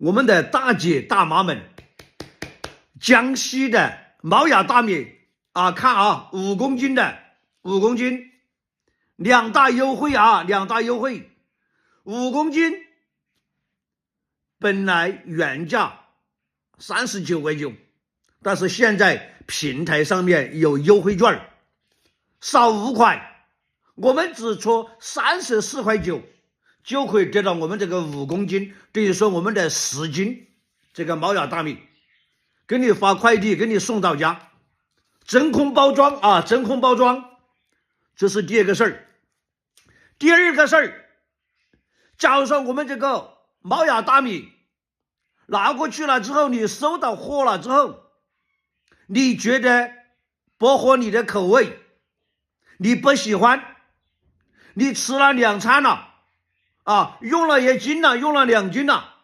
我们的大姐大妈们，江西的毛芽大米啊，看啊，5公斤的，5公斤，两大优惠啊，两大优惠，5公斤本来原价39块9，但是现在平台上面有优惠券，少5块，我们只出34块9。就可以得到我们这个5公斤，等于说我们的10斤这个毛芽大米，给你发快递，给你送到家，真空包装啊，真空包装，这是第一个事儿。第二个事儿，假如说我们这个毛芽大米拿过去了之后，你收到货了之后，你觉得不合你的口味，你不喜欢，你吃了2餐了。用了1斤了，用了2斤了，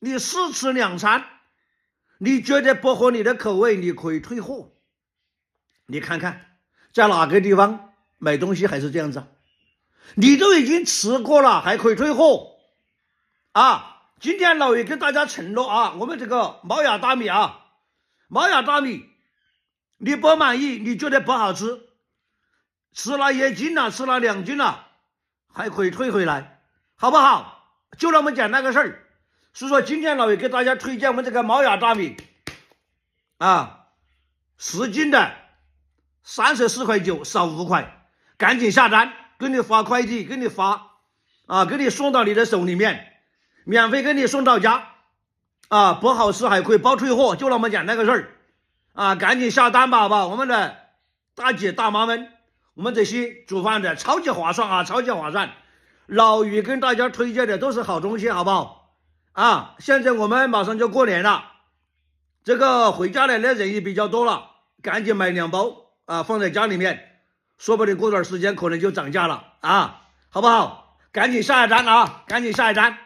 你试吃2餐，你觉得不合你的口味，你可以退货。你看看在哪个地方买东西还是这样子，你都已经吃过了还可以退货啊！今天老爷跟大家承诺啊，我们这个毛芽大米啊，毛芽大米你不满意，你觉得不好吃，吃了1斤了，吃了2斤了，还可以退回来，好不好？就那么简单个事儿。所以说今天老爷给大家推荐我们这个毛芽大米啊，10斤的34块9，少5块，赶紧下单，给你发快递，给你发给你送到你的手里面，免费给你送到家啊，不好吃还可以包退货，就那么简单个事儿啊，赶紧下单吧，好吧？我们的大姐大妈们，我们这些煮饭的超级划算啊，超级划算。老于跟大家推荐的都是好东西，好不好啊？现在我们马上就过年了，这个回家来的人也比较多了，赶紧买2包啊，放在家里面，说不定过段时间可能就涨价了啊，好不好？赶紧下一单啊，赶紧下一单。